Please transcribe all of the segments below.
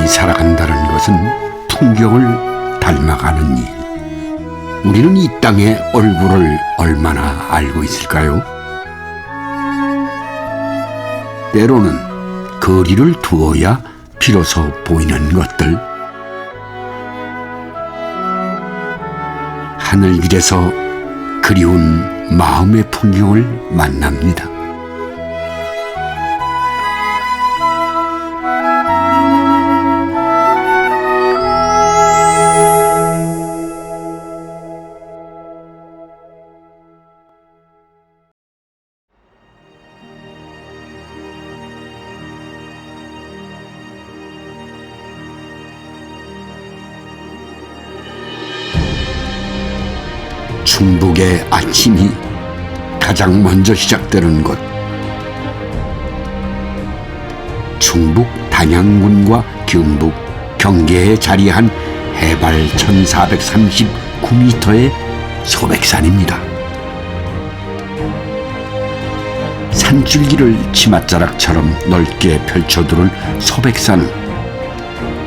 살아간다는 것은 풍경을 닮아가는 일. 우리는 이 땅의 얼굴을 얼마나 알고 있을까요? 때로는 거리를 두어야 비로소 보이는 것들. 하늘길에서 그리운 마음의 풍경을 만납니다. 충북의 아침이 가장 먼저 시작되는 곳, 충북 단양군과 경북 경계에 자리한 해발 1439m의 소백산입니다. 산줄기를 치맛자락처럼 넓게 펼쳐두는 소백산은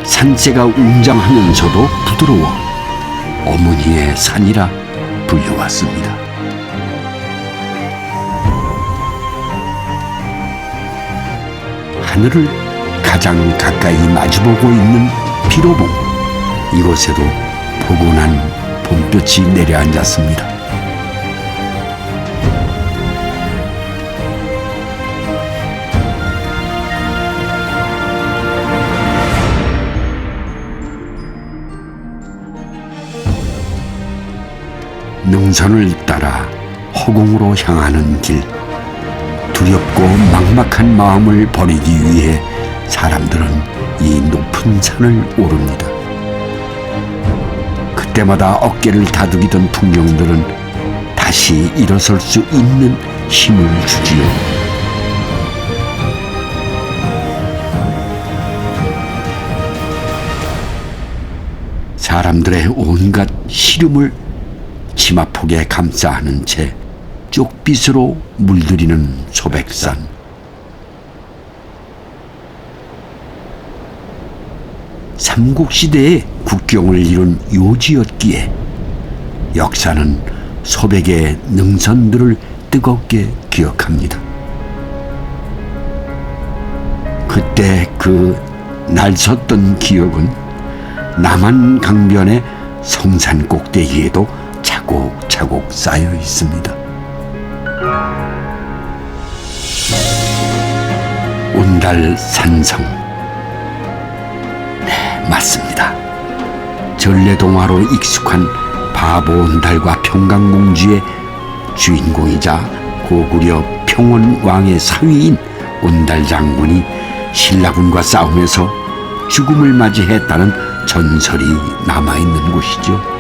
산세가 웅장하면서도 부드러워 어머니의 산이라 불려왔습니다. 하늘을 가장 가까이 마주보고 있는 비로봉, 이곳에도 포근한 봄볕이 내려앉았습니다. 능선을 따라 허공으로 향하는 길, 두렵고 막막한 마음을 버리기 위해 사람들은 이 높은 산을 오릅니다. 그때마다 어깨를 다독이던 풍경들은 다시 일어설 수 있는 힘을 주지요. 사람들의 온갖 시름을 치마폭에 감싸 안은 채 쪽빛으로 물들이는 소백산. 삼국시대의 국경을 이룬 요지였기에 역사는 소백의 능선들을 뜨겁게 기억합니다. 그때 그 날섰던 기억은 남한 강변의 성산 꼭대기에도 차곡차곡 쌓여 있습니다. 온달 산성. 네, 맞습니다. 전래동화로 익숙한 바보 온달과 평강공주의 주인공이자 고구려 평원왕의 사위인 온달 장군이 신라군과 싸우면서 죽음을 맞이했다는 전설이 남아있는 곳이죠.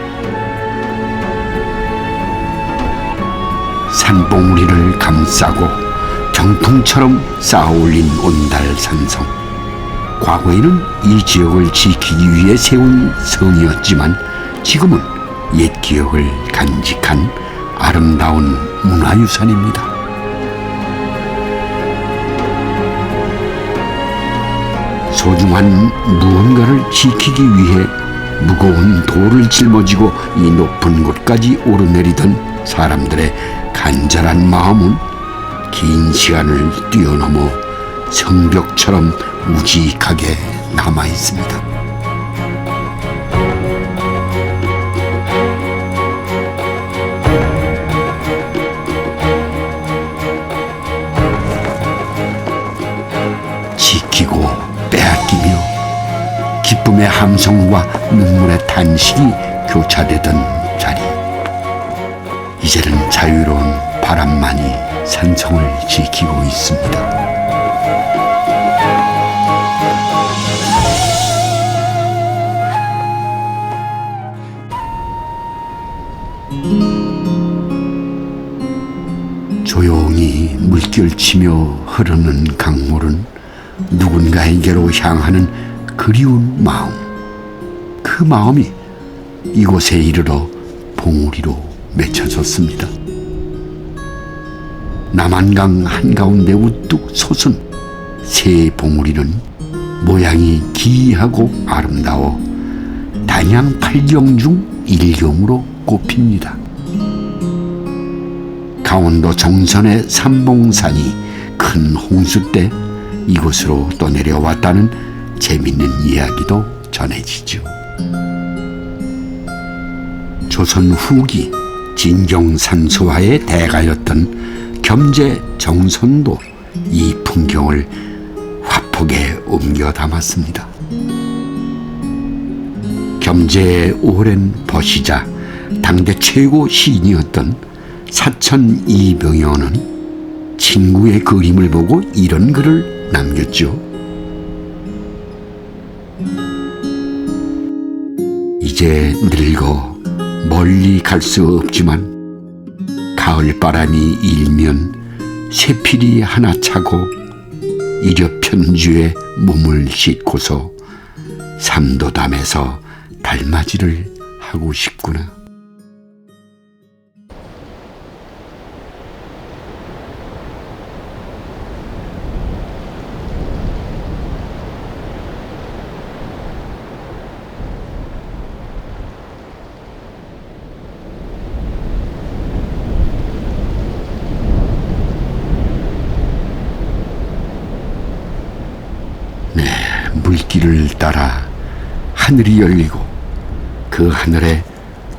산봉우리를 감싸고 병풍처럼 쌓아올린 온달산성. 과거에는 이 지역을 지키기 위해 세운 성이었지만 지금은 옛 기억을 간직한 아름다운 문화유산입니다. 소중한 무언가를 지키기 위해 무거운 돌을 짊어지고 이 높은 곳까지 오르내리던 사람들의 간절한 마음은 긴 시간을 뛰어넘어 성벽처럼 우직하게 남아 있습니다. 지키고 빼앗기며 기쁨의 함성과 눈물의 탄식이 교차되던 자리. 이제는 자유로운 바람만이 산성을 지키고 있습니다. 조용히 물결치며 흐르는 강물은 누군가에게로 향하는 그리운 마음. 그 마음이 이곳에 이르러 봉우리로 맺혀졌습니다. 남한강 한가운데 우뚝 솟은 새 봉우리는 모양이 기이하고 아름다워 단양 8경 중 1경으로 꼽힙니다. 강원도 정선의 삼봉산이 큰 홍수 때 이곳으로 또 내려왔다는 재밌는 이야기도 전해지죠. 조선 후기 진경산수화의 대가였던 겸재 정선도 이 풍경을 화폭에 옮겨 담았습니다. 겸재의 오랜 벗이자 당대 최고 시인이었던 사천 이병헌은 친구의 그림을 보고 이런 글을 남겼죠. 이제 늙어 멀리 갈 수 없지만 가을바람이 일면 쇠필이 하나 차고 이려 편주에 몸을 싣고서 삼도담에서 달맞이를 하고 싶구나. 물길을 따라 하늘이 열리고 그 하늘에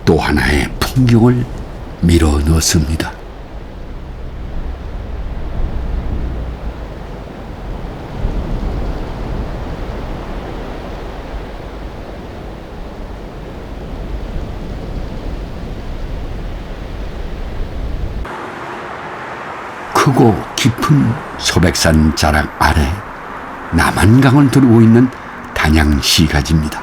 또 하나의 풍경을 밀어 넣습니다. 크고 깊은 소백산 자락 아래 남한강을 두르고 있는 단양시가지입니다.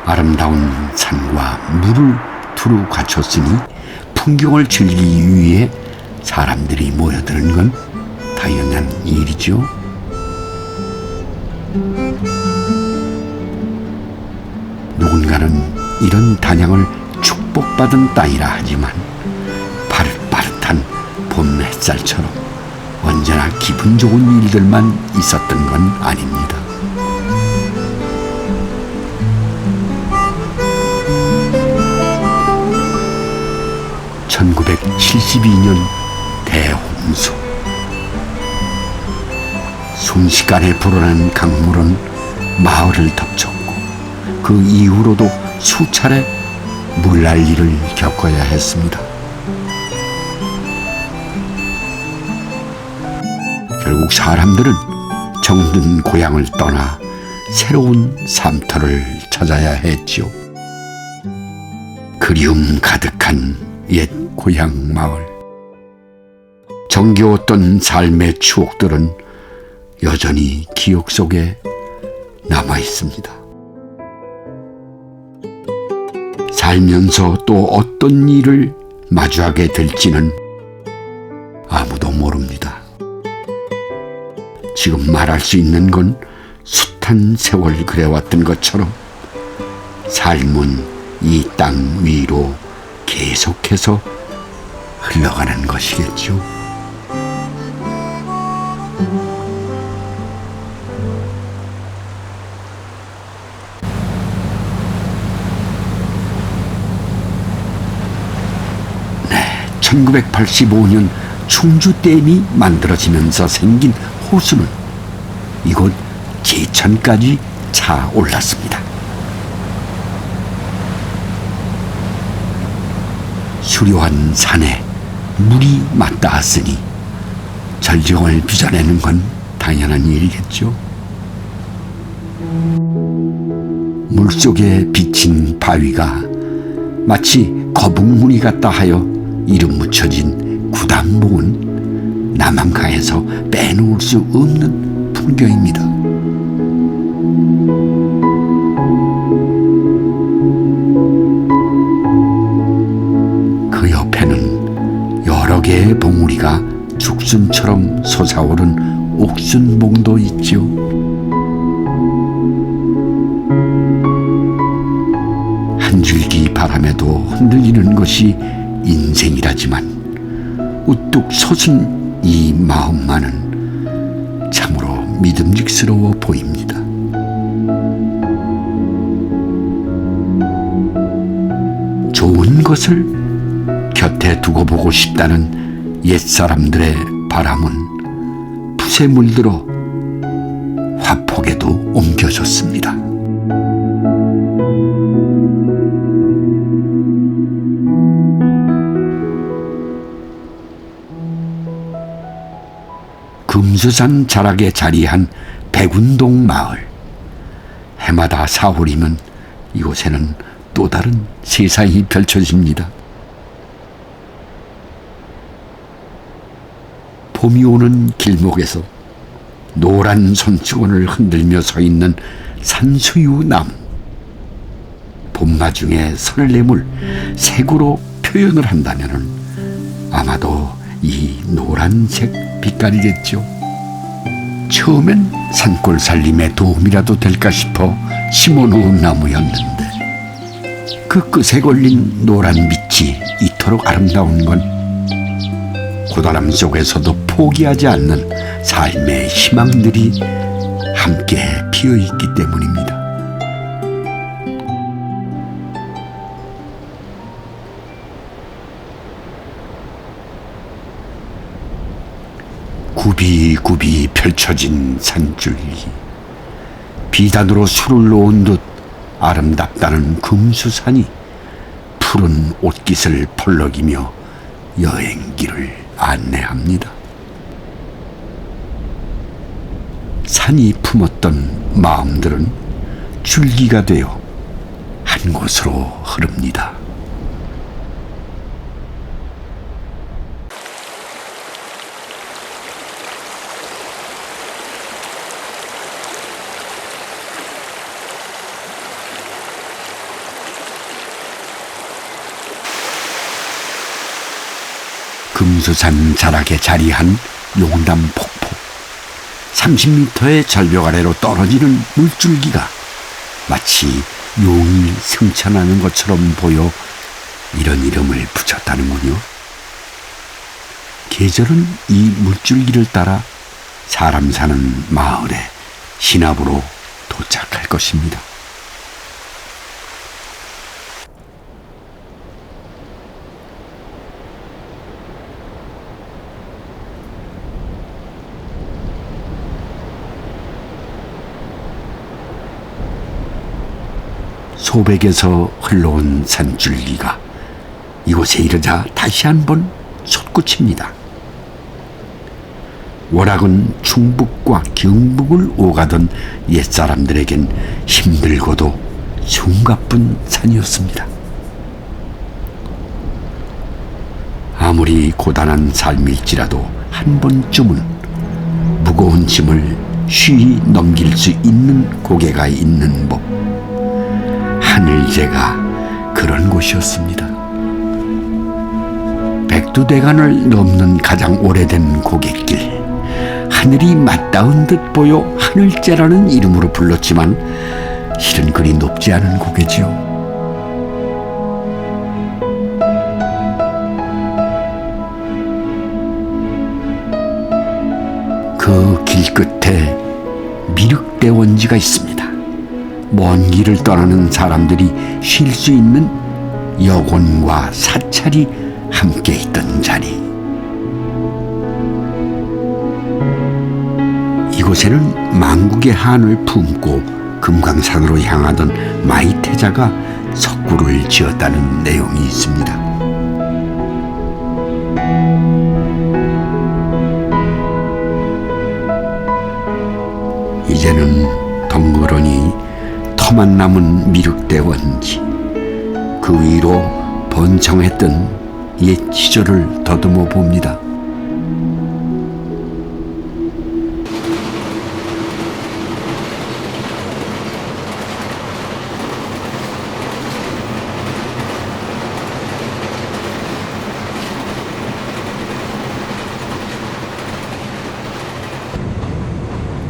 아름다운 산과 물을 두루 갖췄으니 풍경을 즐기기 위해 사람들이 모여드는 건 당연한 일이죠. 누군가는 이런 단양을 축복받은 땅이라 하지만 파릇파릇한 봄 햇살처럼 언제나 기분 좋은 일들만 있었던 건 아닙니다. (1972년) 대홍수. 순식간에 불어난 강물은 마을을 덮쳤고 그 이후로도 수차례 물난리를 겪어야 했습니다. 결국 사람들은 정든 고향을 떠나 새로운 삶터를 찾아야 했죠. 그리움 가득한 옛 고향 마을. 정겨웠던 삶의 추억들은 여전히 기억 속에 남아 있습니다. 살면서 또 어떤 일을 마주하게 될지는 아무도 모릅니다. 지금 말할 수 있는 건 숱한 세월 그래왔던 것처럼 삶은 이 땅 위로 계속해서 흘러가는 것이겠죠. 네, 1985년 충주댐이 만들어지면서 생긴 호수는 이곳 제천까지 차 올랐습니다. 수려한 산에 물이 맞닿았으니 절정을 빚어내는 건 당연한 일이겠죠. 물속에 비친 바위가 마치 거북무늬 같다 하여 이름 붙여진 구담봉은 남한강에서 빼놓을 수 없는 풍경입니다. 그 옆에는 여러 개의 봉우리가 죽순처럼 솟아오른 옥순봉도 있죠. 한 줄기 바람에도 흔들리는 것이 인생이라지만 우뚝 솟은 이 마음만은 참으로 믿음직스러워 보입니다. 좋은 것을 곁에 두고 보고 싶다는 옛사람들의 바람은 붓에 물들어 화폭에도 옮겨졌습니다. 금수산 자락에 자리한 백운동 마을. 해마다 4월이면 이곳에는 또 다른 세상이 펼쳐집니다. 봄이 오는 길목에서 노란 손수건을 흔들며 서 있는 산수유 나무. 봄마중의 설렘을 색으로 표현을 한다면은 아마도 이 노란색 빛깔이겠죠. 처음엔 산골 살림에 도움이라도 될까 싶어 심어놓은 나무였는데 그 끝에 걸린 노란 빛이 이토록 아름다운 건 고단함 속에서도 포기하지 않는 삶의 희망들이 함께 피어있기 때문입니다. 굽이굽이 펼쳐진 산줄기, 비단으로 술을 놓은 듯 아름답다는 금수산이 푸른 옷깃을 펄럭이며 여행길을 안내합니다. 산이 품었던 마음들은 줄기가 되어 한 곳으로 흐릅니다. 금수산 자락에 자리한 용담폭포. 30m의 절벽 아래로 떨어지는 물줄기가 마치 용이 승천하는 것처럼 보여 이런 이름을 붙였다는군요. 계절은 이 물줄기를 따라 사람 사는 마을의 신압으로 도착할 것입니다. 소백에서 흘러온 산줄기가 이곳에 이르자 다시 한번 솟구칩니다. 월악은 충북과 경북을 오가던 옛사람들에겐 힘들고도 숨가쁜 산이었습니다. 아무리 고단한 삶일지라도 한 번쯤은 무거운 짐을 쉬이 넘길 수 있는 고개가 있는 법. 하늘제가 그런 곳이었습니다. 백두대간을 넘는 가장 오래된 고갯길. 하늘이 맞닿은 듯 보여 하늘제라는 이름으로 불렀지만 실은 그리 높지 않은 고개지요. 그 길 끝에 미륵대원지가 있습니다. 먼 길을 떠나는 사람들이 쉴 수 있는 여곤과 사찰이 함께 있던 자리. 이곳에는 만국의 한을 품고 금강산으로 향하던 마이태자가 석굴을 지었다는 내용이 있습니다. 이제는 덩그러니 터만 남은 미륵대원지, 그 위로 번창했던 옛 시절을 더듬어 봅니다.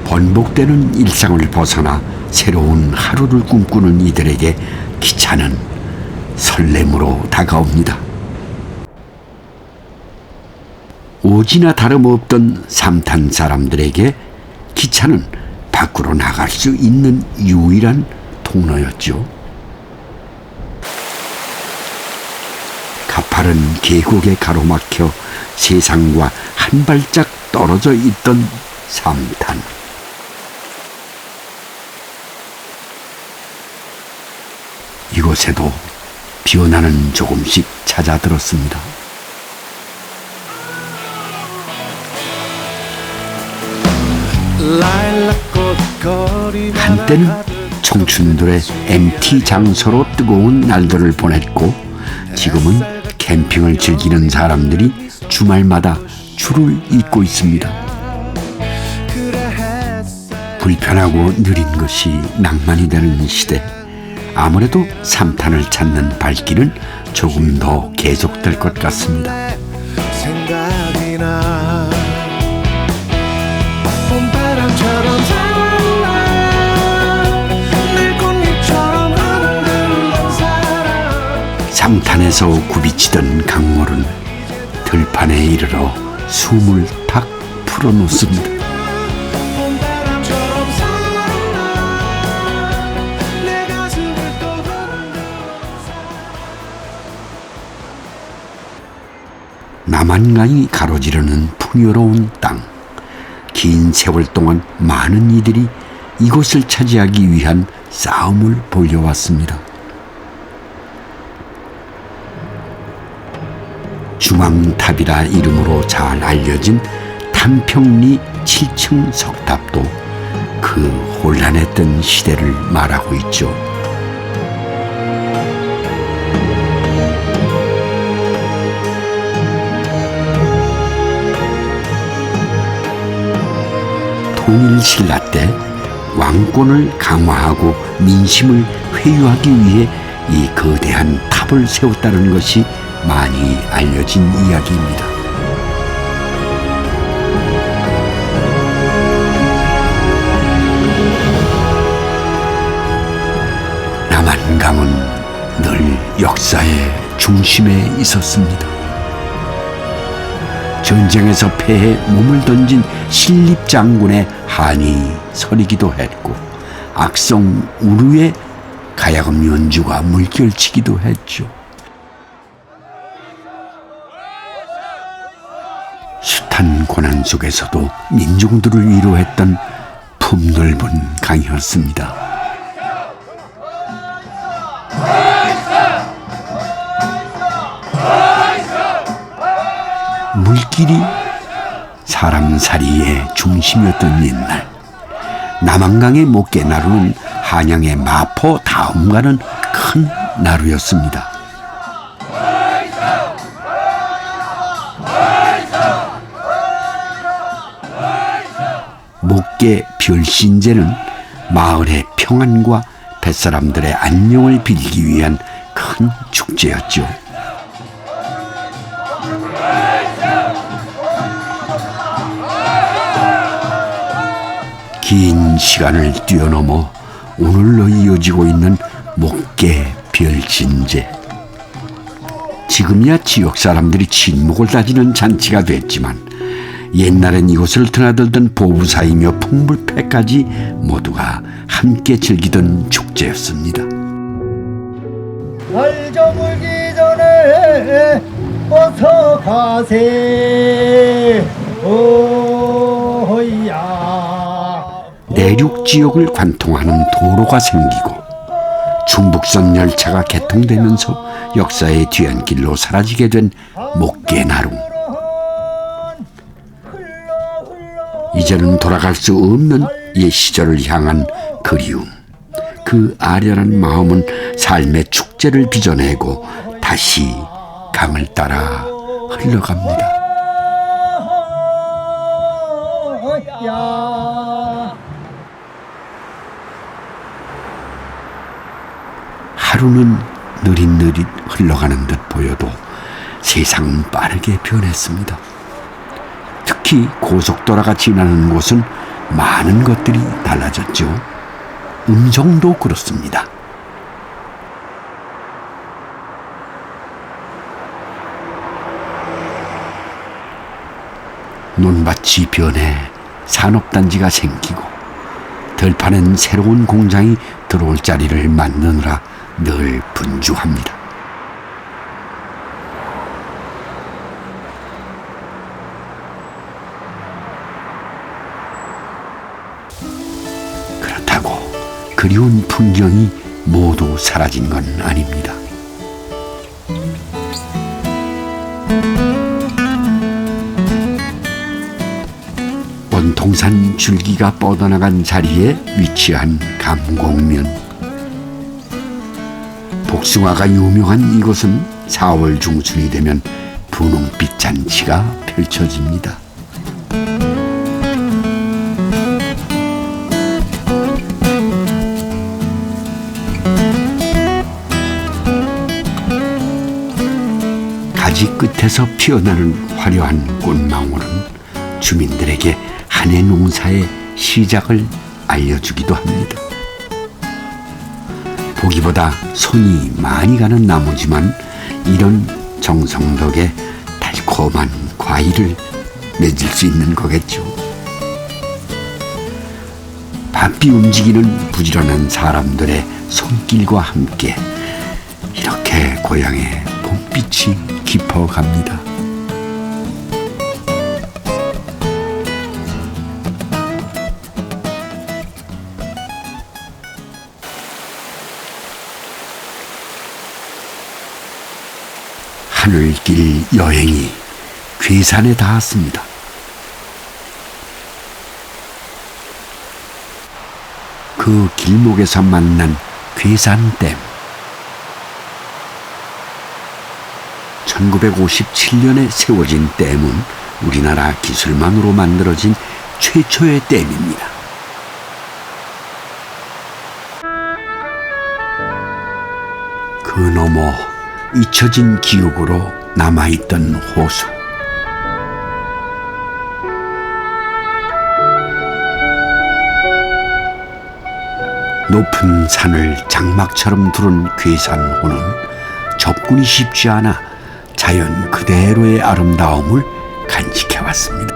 번복되는 일상을 벗어나 새로운 하루를 꿈꾸는 이들에게 기차는 설렘으로 다가옵니다. 오지나 다름없던 삼탄 사람들에게 기차는 밖으로 나갈 수 있는 유일한 통로였죠. 가파른 계곡에 가로막혀 세상과 한 발짝 떨어져 있던 삼탄. 이곳에도 변화는 조금씩 잦아들었습니다. 한때는 청춘들의 MT 장소로 뜨거운 날들을 보냈고, 지금은 캠핑을 즐기는 사람들이 주말마다 줄을 잇고 있습니다. 불편하고 느린 것이 낭만이 되는 시대, 아무래도 삼탄을 찾는 발길은 조금 더 계속될 것 같습니다. 삼탄에서 굽이치던 강물은 들판에 이르러 숨을 탁 풀어놓습니다. 남한강이 가로지르는 풍요로운 땅. 긴 세월 동안 많은 이들이 이곳을 차지하기 위한 싸움을 벌여왔습니다. 중앙탑이라 이름으로 잘 알려진 단평리 7층 석탑도 그 혼란했던 시대를 말하고 있죠. 통일신라 때 왕권을 강화하고 민심을 회유하기 위해 이 거대한 탑을 세웠다는 것이 많이 알려진 이야기입니다. 남한강은 늘 역사의 중심에 있었습니다. 전쟁에서 패해 몸을 던진 신립장군의 한이 서리기도 했고, 악성 우루의 가야금 연주가 물결치기도 했죠. 숱한 고난 속에서도 민중들을 위로했던 품넓은 강이었습니다. 물길이 사람살이의 중심이었던 옛날, 남한강의 목깨나루는 한양의 마포 다음 가는 큰 나루였습니다. 목깨 별신제는 마을의 평안과 뱃사람들의 안녕을 빌기 위한 큰 축제였죠. 긴 시간을 뛰어넘어 오늘로 이어지고 있는 목깨 별신제. 지금이야 지역 사람들이 친목을 다지는 잔치가 됐지만, 옛날엔 이곳을 드나들던 보부사이며 풍물패까지 모두가 함께 즐기던 축제였습니다. 날 저물기 전에 어서 가세. 오야. 내륙 지역을 관통하는 도로가 생기고 중북선 열차가 개통되면서 역사의 뒤안길로 사라지게 된 목깨나루. 이제는 돌아갈 수 없는 옛 시절을 향한 그리움. 그 아련한 마음은 삶의 축제를 빚어내고 다시 강을 따라 흘러갑니다. 하루는 느릿느릿 흘러가는 듯 보여도 세상은 빠르게 변했습니다. 특히 고속도로가 지나는 곳은 많은 것들이 달라졌죠. 음성도 그렇습니다. 논밭이 변해 산업단지가 생기고 들판엔 새로운 공장이 들어올 자리를 만드느라 늘 분주합니다. 그렇다고 그리운 풍경이 모두 사라진 건 아닙니다. 원통산 줄기가 뻗어나간 자리에 위치한 감곡면. 복숭아가 유명한 이곳은 4월 중순이 되면 분홍빛 잔치가 펼쳐집니다. 가지 끝에서 피어나는 화려한 꽃망울은 주민들에게 한 해 농사의 시작을 알려주기도 합니다. 보기보다 손이 많이 가는 나무지만 이런 정성 덕에 달콤한 과일을 맺을 수 있는 거겠죠. 바삐 움직이는 부지런한 사람들의 손길과 함께 이렇게 고향의 봄빛이 깊어갑니다. 하늘길 여행이 괴산에 닿았습니다. 그 길목에서 만난 괴산댐. 1957년에 세워진 댐은 우리나라 기술만으로 만들어진 최초의 댐입니다. 그 너머 잊혀진 기억으로 남아있던 호수. 높은 산을 장막처럼 두른 괴산호는 접근이 쉽지 않아 자연 그대로의 아름다움을 간직해왔습니다.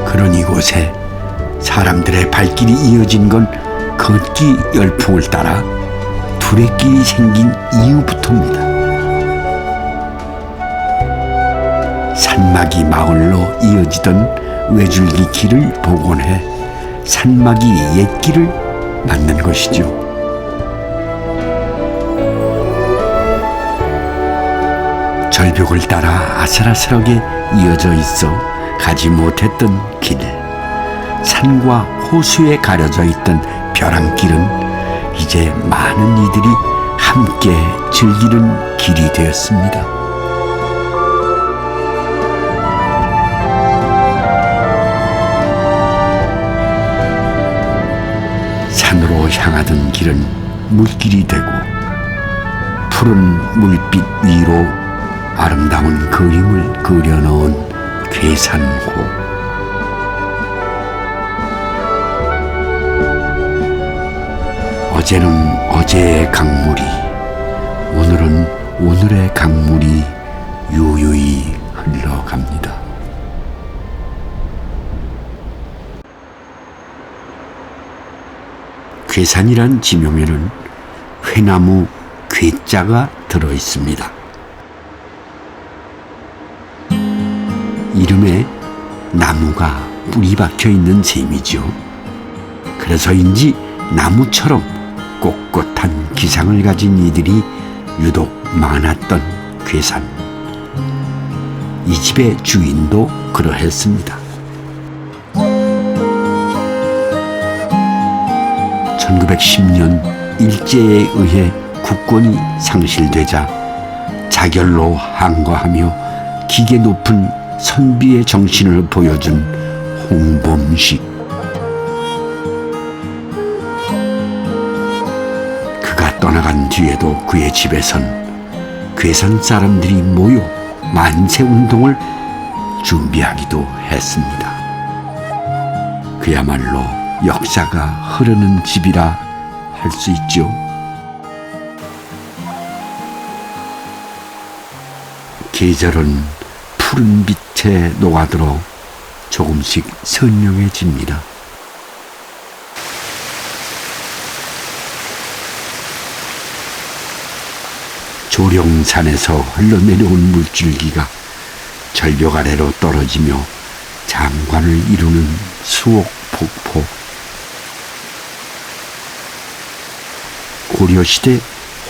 그런 이곳에 사람들의 발길이 이어진 건 걷기 열풍을 따라 두레길이 생긴 이후부터입니다. 산막이 마을로 이어지던 외줄기 길을 복원해 산막이 옛길을 만든 것이죠. 절벽을 따라 아슬아슬하게 이어져 있어 가지 못했던 길, 산과 호수에 가려져 있던 벼랑길은 이제 많은 이들이 함께 즐기는 길이 되었습니다. 산으로 향하던 길은 물길이 되고 푸른 물빛 위로 아름다운 그림을 그려놓은 괴산호. 어제는 어제의 강물이, 오늘은 오늘의 강물이 유유히 흘러갑니다. 괴산이란 지명에는 회나무 괴자가 들어 있습니다. 이름에 나무가 뿌리 박혀 있는 셈이죠. 그래서인지 나무처럼 꼿꼿한 기상을 가진 이들이 유독 많았던 괴산. 이 집의 주인도 그러했습니다. 1910년 일제에 의해 국권이 상실되자 자결로 항거하며 기계 높은 선비의 정신을 보여준 홍범식. 그가 떠나간 뒤에도 그의 집에선 괴산 사람들이 모여 만세운동을 준비하기도 했습니다. 그야말로 역사가 흐르는 집이라 할 수 있죠. 계절은 푸른 빛에 녹아들어 조금씩 선명해집니다. 조령산에서 흘러내려온 물줄기가 절벽 아래로 떨어지며 장관을 이루는 수옥폭포. 고려시대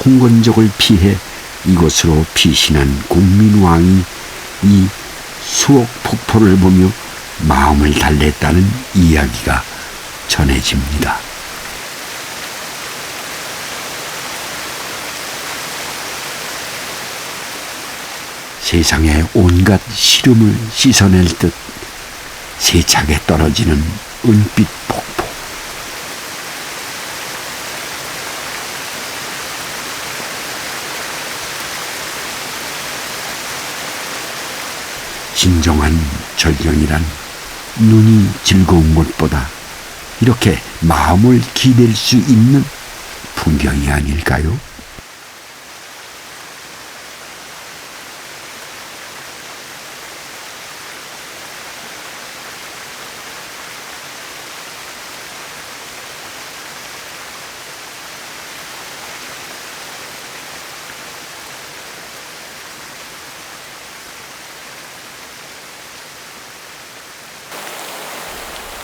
홍건적을 피해 이곳으로 피신한 국민왕이 이 수옥폭포를 보며 마음을 달랬다는 이야기가 전해집니다. 세상의 온갖 시름을 씻어낼 듯 세차게 떨어지는 은빛 폭포. 진정한 절경이란 눈이 즐거운 것보다 이렇게 마음을 기댈 수 있는 풍경이 아닐까요?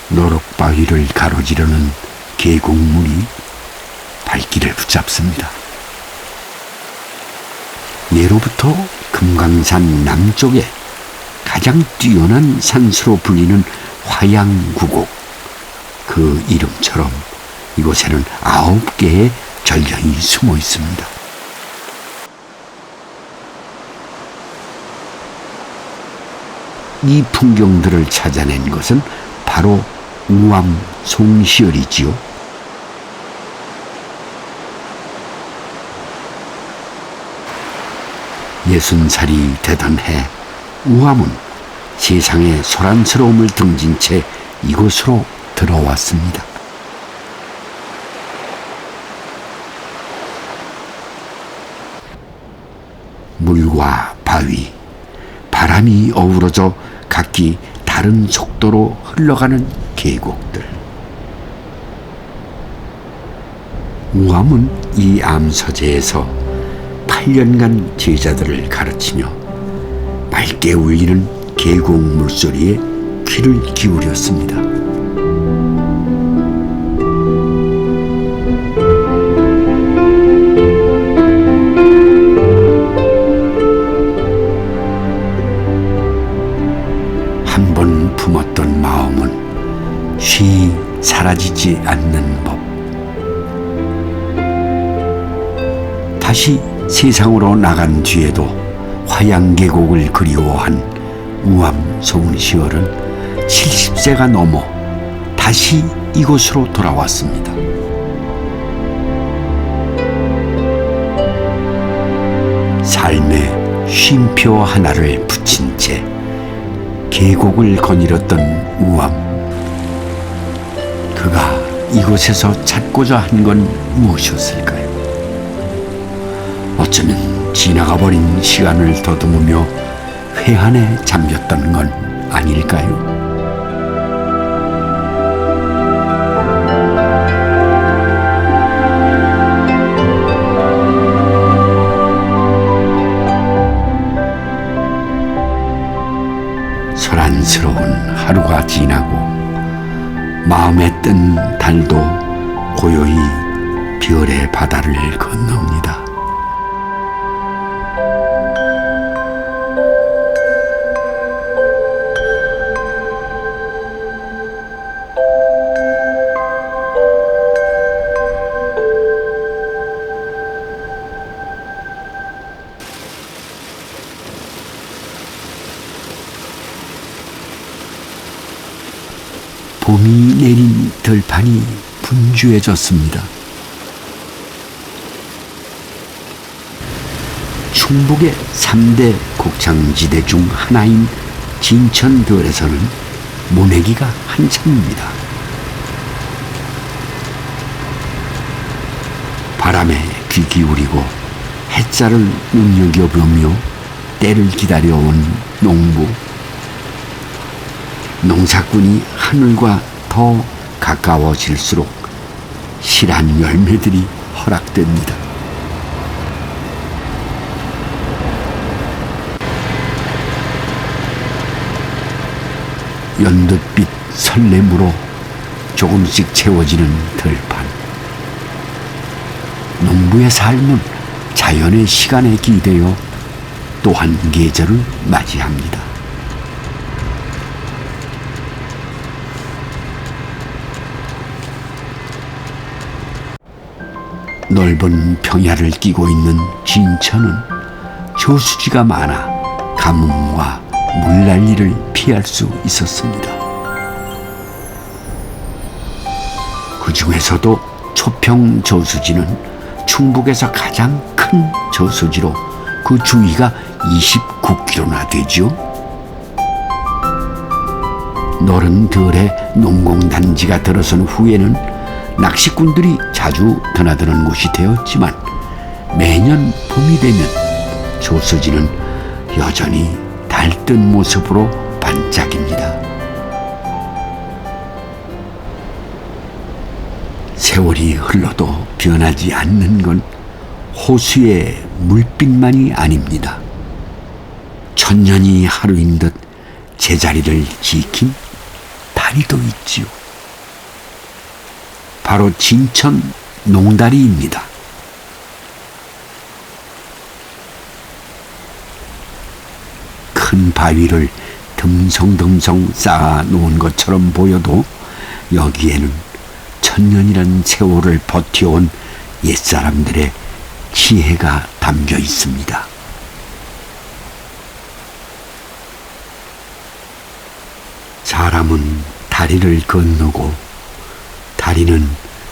노록바위를 가로지르는 계곡물이 발길을 붙잡습니다. 예로부터 금강산 남쪽에 가장 뛰어난 산수로 불리는 화양구곡. 그 이름처럼 이곳에는 9개의 절경이 숨어 있습니다. 이 풍경들을 찾아낸 것은 바로 우암 송시열이지요. 예순살이 되던 해 우암은 세상의 소란스러움을 등진 채 이곳으로 들어왔습니다. 물과 바위, 바람이 어우러져 각기 다른 속도로 흘러가는 계곡들. 우암은 이 암서재에서 8년간 제자들을 가르치며 맑게 울리는 계곡 물소리에 귀를 기울였습니다. 한 번 품었던 마음은 쉬 사라지지 않는 법. 다시 세상으로 나간 뒤에도 화양계곡을 그리워한 우암 송시열은 70세가 넘어 다시 이곳으로 돌아왔습니다. 삶의 쉼표 하나를 붙인 채 계곡을 거닐었던 우암. 그가 이곳에서 찾고자 한 건 무엇이었을까요? 어쩌면 지나가버린 시간을 더듬으며 회한에 잠겼던 건 아닐까요? 소란스러운 하루가 지나고 마음에 뜬 달도 고요히 별의 바다를 건넙니다. 봄이 내린 들판이 분주해졌습니다. 충북의 3대 곡창지대 중 하나인 진천들에서는 모내기가 한창입니다. 바람에 귀 기울이고 햇살을 눈여겨보며 때를 기다려온 농부. 농사꾼이 하늘과 더 가까워질수록 실한 열매들이 허락됩니다. 연두빛 설렘으로 조금씩 채워지는 들판. 농부의 삶은 자연의 시간에 기대어 또 한 계절을 맞이합니다. 넓은 평야를 끼고 있는 진천은 저수지가 많아 가뭄과 물난리를 피할 수 있었습니다. 그 중에서도 초평 저수지는 충북에서 가장 큰 저수지로 그 주위가 29km나 되죠. 너른 들에 농공단지가 들어선 후에는 낚시꾼들이 자주 드나드는 곳이 되었지만 매년 봄이 되면 저수지는 여전히 달뜬 모습으로 반짝입니다. 세월이 흘러도 변하지 않는 건 호수의 물빛만이 아닙니다. 천년이 하루인 듯 제자리를 지킨 다리도 있지요. 바로 진천 농다리입니다. 큰 바위를 듬성듬성 쌓아 놓은 것처럼 보여도 여기에는 천년이란 세월을 버텨온 옛사람들의 지혜가 담겨 있습니다. 사람은 다리를 건너고 다리는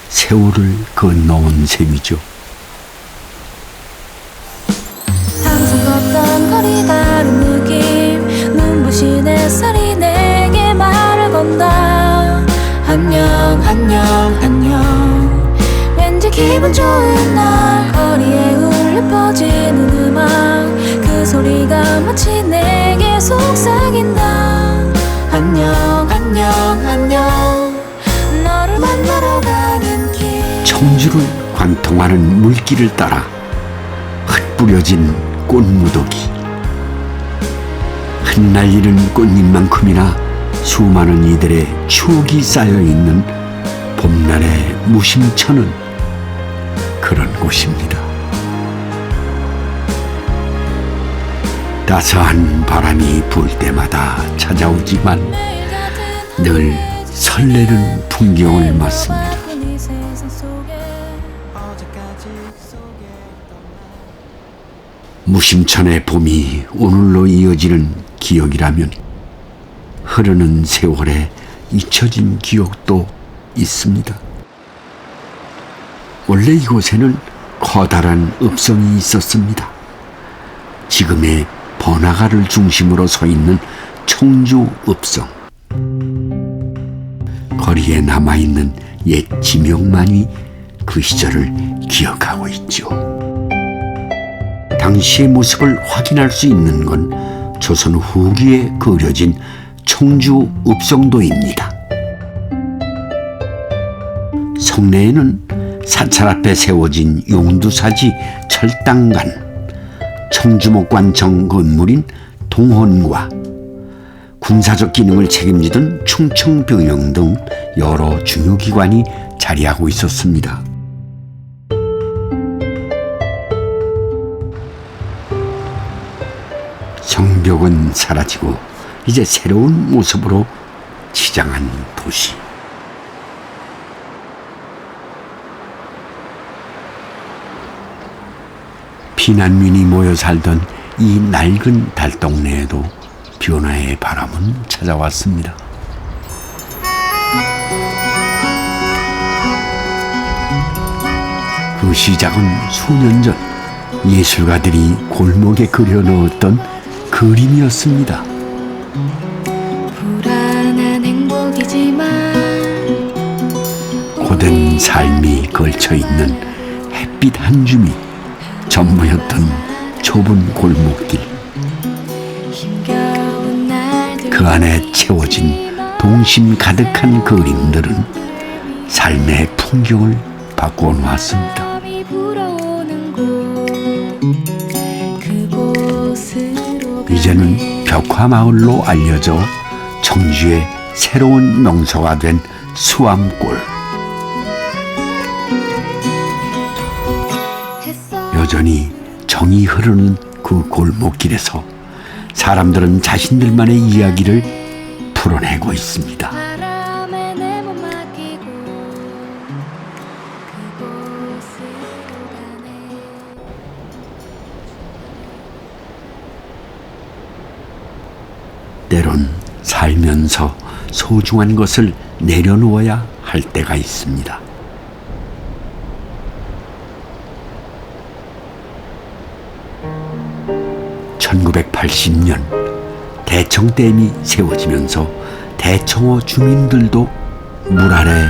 세월을 건너온 셈이죠. 항상 걷던 거리 다른 느낌 눈부신 햇살이 내게 말을 건다. 안녕 안녕 안녕. 왠지 기분 좋은 날 거리에 울려 퍼지는 음악 그 소리가 마치 내게 속삭인다. 안녕 안녕 안녕. 너를 만나러 가는 길. 청주를 관통하는 물길을 따라 흩뿌려진 꽃무더기. 흩날리는 꽃잎만큼이나 수많은 이들의 추억이 쌓여있는 봄날의 무심천은 그런 곳입니다. 따스한 바람이 불 때마다 찾아오지만 늘 설레는 풍경을 맞습니다. 무심천의 봄이 오늘로 이어지는 기억이라면 흐르는 세월에 잊혀진 기억도 있습니다. 원래 이곳에는 커다란 읍성이 있었습니다. 지금의 번화가를 중심으로 서 있는 청주 읍성. 거리에 남아있는 옛 지명만이 그 시절을 기억하고 있죠. 당시의 모습을 확인할 수 있는 건 조선 후기에 그려진 청주 읍성도입니다. 성내에는 사찰 앞에 세워진 용두사지 철당간, 청주목관청 건물인 동헌과 군사적 기능을 책임지던 충청병영 등 여러 중요기관이 자리하고 있었습니다. 성벽은 사라지고 이제 새로운 모습으로 치장한 도시. 피난민이 모여 살던 이 낡은 달동네에도 변화의 바람은 찾아왔습니다. 그 시작은 수년 전 예술가들이 골목에 그려넣었던 그림이었습니다. 불안한 행복이지만 고된 삶이 걸쳐있는 햇빛 한 줌이 전부였던 좁은 골목길. 힘겨운 그 안에 채워진 동심 가득한 그림들은 삶의 풍경을 바꾸어 놓았습니다. 이제는 벽화마을로 알려져 청주의 새로운 명소가 된 수암골. 여전히 정이 흐르는 그 골목길에서 사람들은 자신들만의 이야기를 풀어내고 있습니다. 때론 살면서 소중한 것을 내려놓아야 할 때가 있습니다. (1980년) 대청댐이 세워지면서 대청호 주민들도 물 아래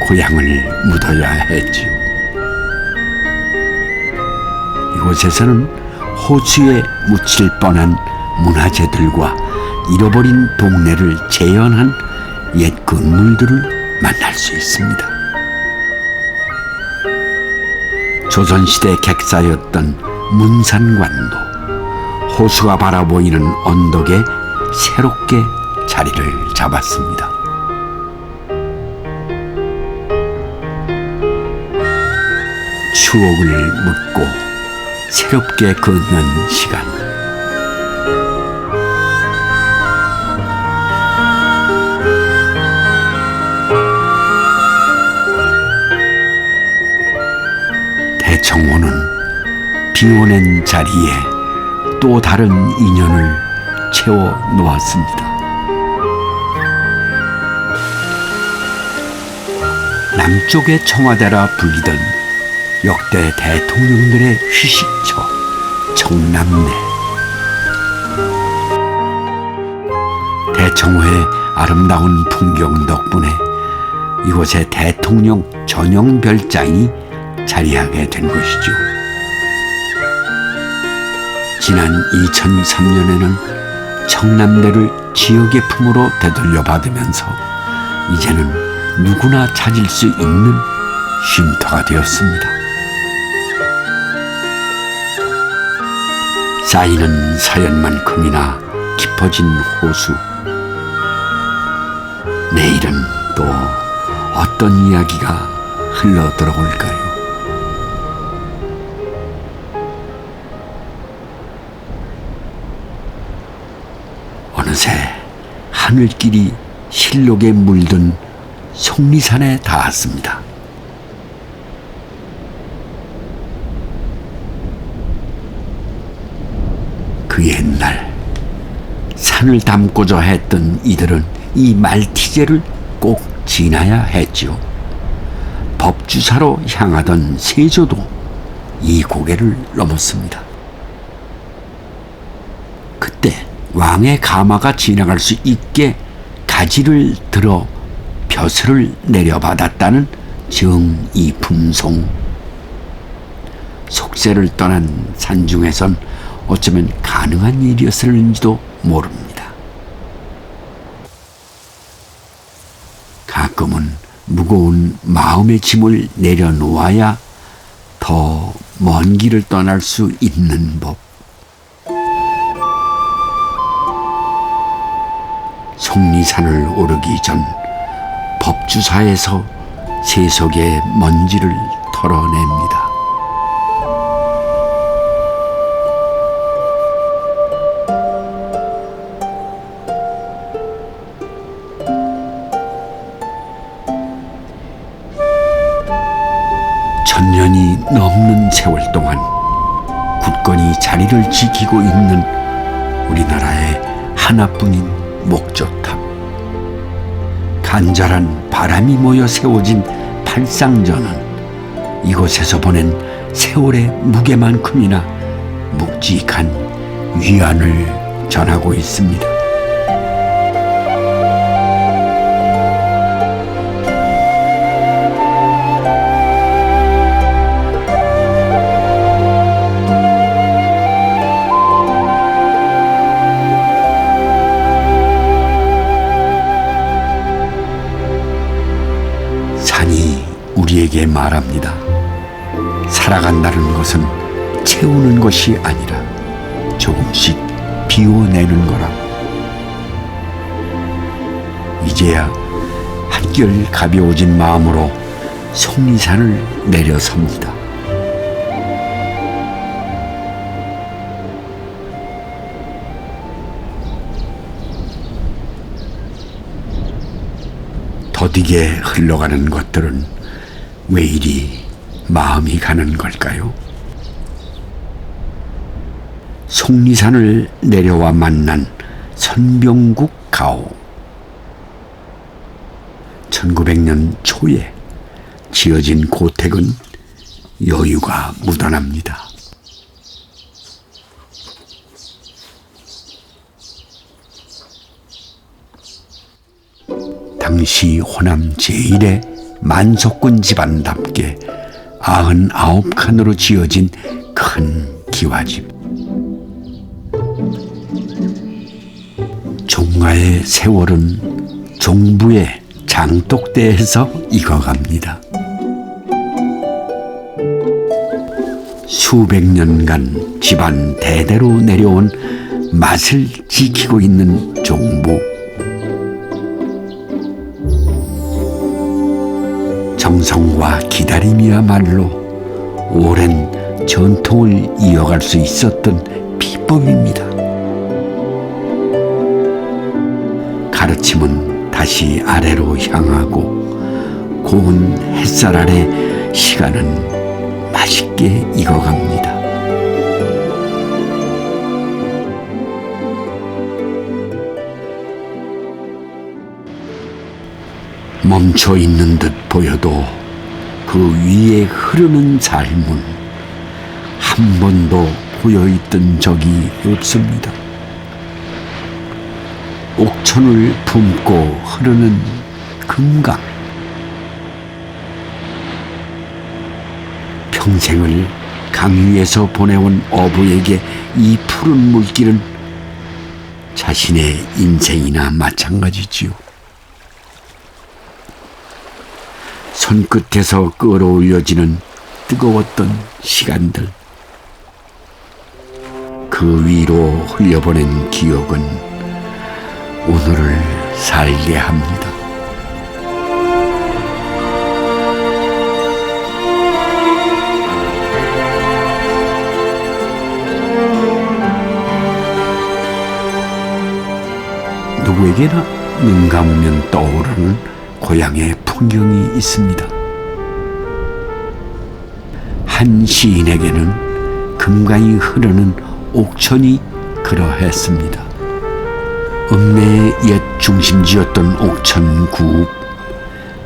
고향을 묻어야 했지요. 이곳에서는 호수에 묻힐 뻔한 문화재들과 잃어버린 동네를 재현한 옛 건물들을 만날 수 있습니다. 조선시대 객사였던 문산관도 호수가 바라보이는 언덕에 새롭게 자리를 잡았습니다. 추억을 묻고 새롭게 걷는 시간. 대청호는 비워낸 자리에 또 다른 인연을 채워 놓았습니다. 남쪽의 청와대라 불리던 역대 대통령들의 휴식처 청남내. 대청호의 아름다운 풍경 덕분에 이곳에 대통령 전용 별장이 자리하게 된 것이죠. 지난 2003년에는 청남대를 지역의 품으로 되돌려 받으면서 이제는 누구나 찾을 수 있는 쉼터가 되었습니다. 쌓이는 사연만큼이나 깊어진 호수. 내일은 또 어떤 이야기가 흘러 들어올까요? 어느새 하늘길이 실록에 물든 속리산에 닿았습니다. 그 옛날 산을 담고자 했던 이들은 이 말티제를 꼭 지나야 했지요. 법주사로 향하던 세조도 이 고개를 넘었습니다. 그때 왕의 가마가 지나갈 수 있게 가지를 들어 벼슬을 내려받았다는 정이품송. 속세를 떠난 산중에선 어쩌면 가능한 일이었을는지도 모릅니다. 가끔은 무거운 마음의 짐을 내려놓아야 더 먼 길을 떠날 수 있는 법. 속리산을 오르기 전 법주사에서 세속의 먼지를 털어냅니다. 천년이 넘는 세월 동안 굳건히 자리를 지키고 있는 우리나라의 하나뿐인 목조탑. 간절한 바람이 모여 세워진 팔상전은 이곳에서 보낸 세월의 무게만큼이나 묵직한 위안을 전하고 있습니다. 우리에게 말합니다. 살아간다는 것은 채우는 것이 아니라 조금씩 비워내는 거라. 이제야 한결 가벼워진 마음으로 속리산을 내려섭니다. 더디게 흘러가는 것들은 왜 이리 마음이 가는 걸까요? 속리산을 내려와 만난 선병국 가오. 1900년 초에 지어진 고택은 여유가 묻어납니다. 당시 호남 제1의 만석군 집안답게 99칸으로 지어진 큰 기와집. 종가의 세월은 종부의 장독대에서 익어갑니다. 수백 년간 집안 대대로 내려온 맛을 지키고 있는 종부. 정성과 기다림이야말로 오랜 전통을 이어갈 수 있었던 비법입니다. 가르침은 다시 아래로 향하고 고운 햇살 아래 시간은 맛있게 익어갑니다. 멈춰 있는 듯 보여도 그 위에 흐르는 삶은 한 번도 보여있던 적이 없습니다. 옥천을 품고 흐르는 금강. 평생을 강 위에서 보내온 어부에게 이 푸른 물길은 자신의 인생이나 마찬가지지요. 손끝에서 끌어올려지는 뜨거웠던 시간들, 그 위로 흘려보낸 기억은 오늘을 살게 합니다. 누구에게나 눈 감으면 떠오르는 고향의 풍경이 있습니다. 한 시인에게는 금강이 흐르는 옥천이 그러했습니다. 읍내의 옛 중심지였던 옥천구.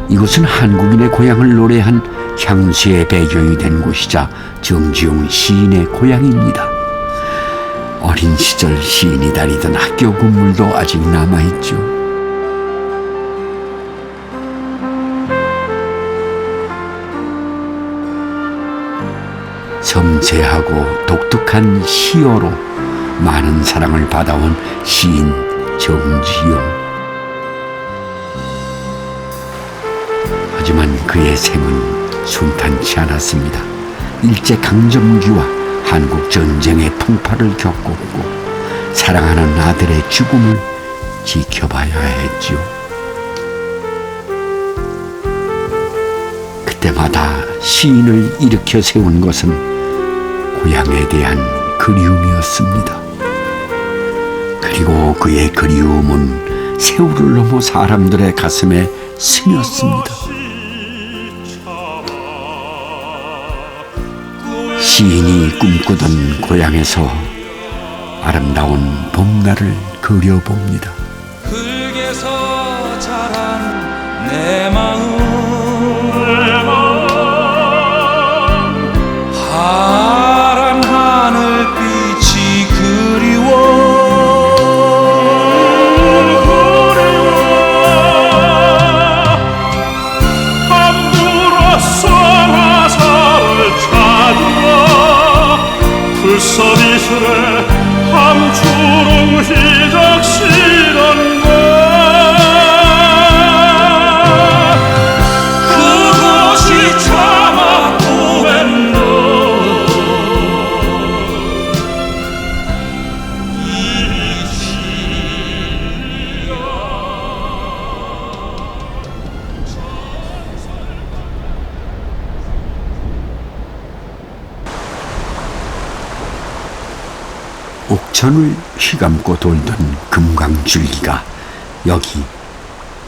이곳은 한국인의 고향을 노래한 향수의 배경이 된 곳이자 정지용 시인의 고향입니다. 어린 시절 시인이 다니던 학교 건물도 아직 남아있죠. 섬세하고 독특한 시어로 많은 사랑을 받아온 시인 정지용. 하지만 그의 생은 순탄치 않았습니다. 일제강점기와 한국전쟁의 풍파를 겪었고 사랑하는 아들의 죽음을 지켜봐야 했지요. 그때마다 시인을 일으켜 세운 것은 고향에 대한 그리움이었습니다. 그리고 그의 그리움은 세월을 넘어 사람들의 가슴에 스며습니다. 시인이 꿈꾸던 고향에서 아름다운 봄날을 그려봅니다. 흙에서 자란 내 마음 파란 하늘빛이 그리워 함부로써 화살을 찾으러 불서비스레 함초롱 희작시던 그곳이 참 옥천을 휘감고 돌던 금강줄기가 여기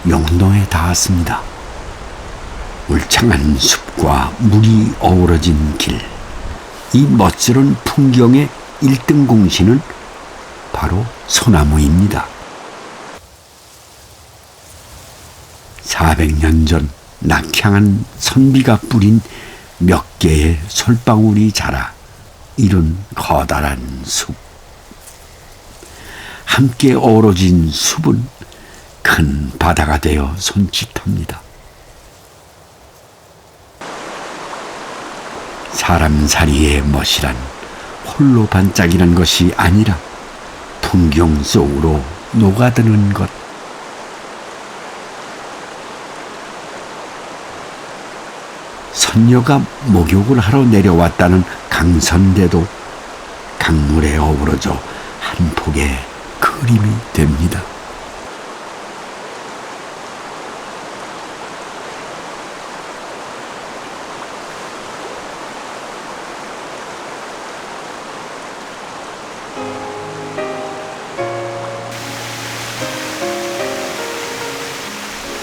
영동에 닿았습니다. 울창한 숲과 물이 어우러진 길, 이 멋스런 풍경의 1등 공신은 바로 소나무입니다. 400년 전 낙향한 선비가 뿌린 몇 개의 솔방울이 자라 이룬 커다란 숲. 함께 어우러진 숲은 큰 바다가 되어 손짓합니다. 사람살이의 멋이란 홀로 반짝이는 것이 아니라 풍경 속으로 녹아드는 것. 선녀가 목욕을 하러 내려왔다는 강선대도 강물에 어우러져 한 폭의 그림이 됩니다.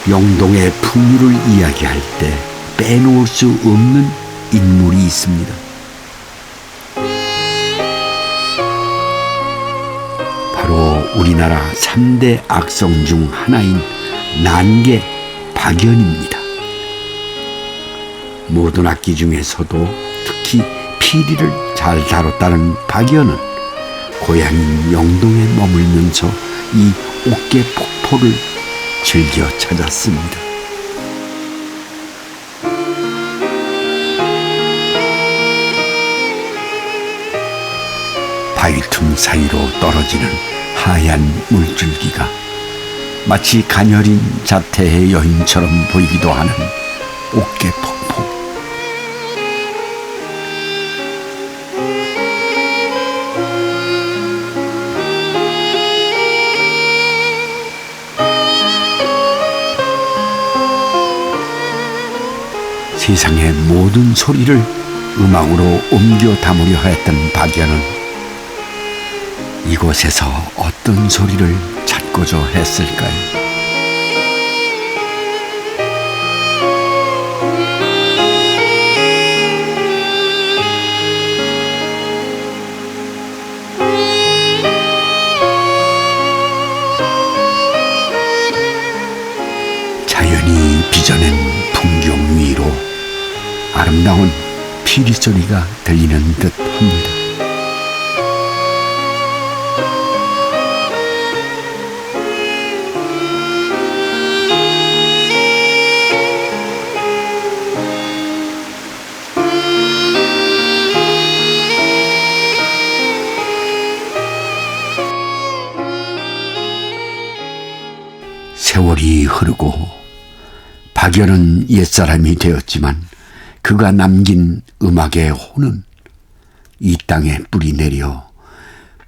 영동의 풍류를 이야기할 때 빼놓을 수 없는 인물이 있습니다. 바로 우리나라 3대 악성 중 하나인 난개 박연입니다. 모든 악기 중에서도 특히 피리를 잘 다뤘다는 박연은 고향인 영동에 머물면서 이 옥계 폭포를 즐겨 찾았습니다. 바위틈 사이로 떨어지는 하얀 물줄기가 마치 가녀린 자태의 여인처럼 보이기도 하는 옥계폭포. 세상의 모든 소리를 음악으로 옮겨 담으려 했던 박연은 이곳에서 어떤 소리를 찾고자 했을까요? 자연이 빚어낸 풍경 위로 아름다운 피리 소리가 들리는 듯 합니다. 세월이 흐르고 박연은 옛사람이 되었지만 그가 남긴 음악의 혼은 이 땅에 뿌리 내려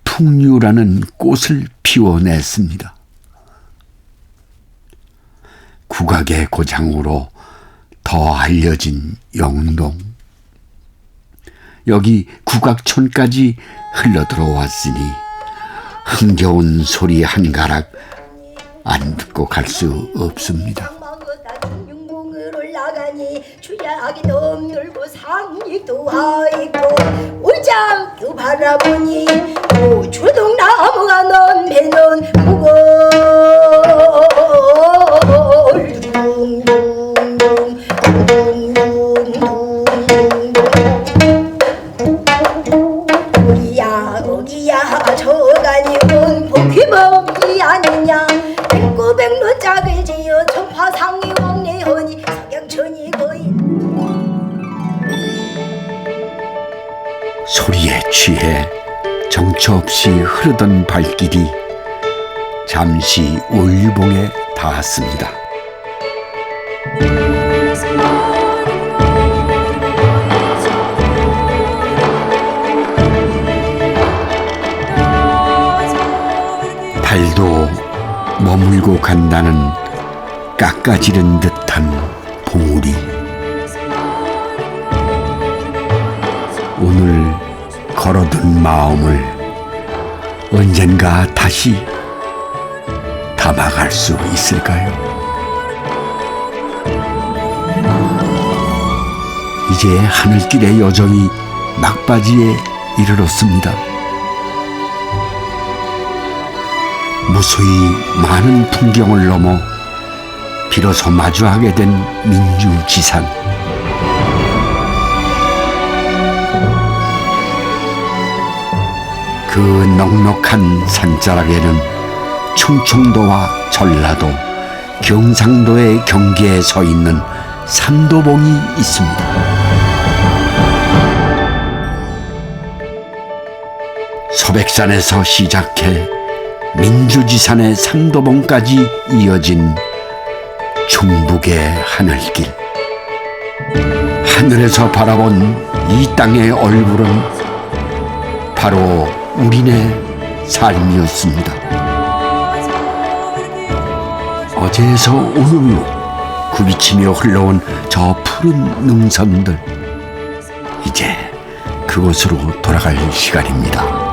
풍류라는 꽃을 피워냈습니다. 국악의 고장으로 더 알려진 영동. 여기 국악촌까지 흘러들어왔으니 흥겨운 소리 한 가락 안 듣고 갈 수 없습니다. 주야기도 놀고 상익도 하있고 울장도 바라보니 주동나무가 넘해놓은 무골 우리야 거기야 저간이 온 복휘범이 아니냐 백구백로 짝을 지어 청파상이 왕래하니 석양천이 거의 소리에 취해 정처 없이 흐르던 발길이 잠시 올봉에 닿았습니다. 달도 머물고 간다는 깎아지른 듯한 봉우리. 오늘 걸어둔 마음을 언젠가 다시 담아갈 수 있을까요? 이제 하늘길의 여정이 막바지에 이르렀습니다. 무수히 많은 풍경을 넘어 비로소 마주하게 된 민주지산. 그 넉넉한 산자락에는 충청도와 전라도, 경상도의 경계에 서 있는 삼도봉이 있습니다. 소백산에서 시작해 민주지산의 삼도봉까지 이어진 중북의 하늘길. 하늘에서 바라본 이 땅의 얼굴은 바로 우리네 삶이었습니다. 어제에서 오늘로 굽이치며 흘러온 저 푸른 능선들, 이제 그곳으로 돌아갈 시간입니다.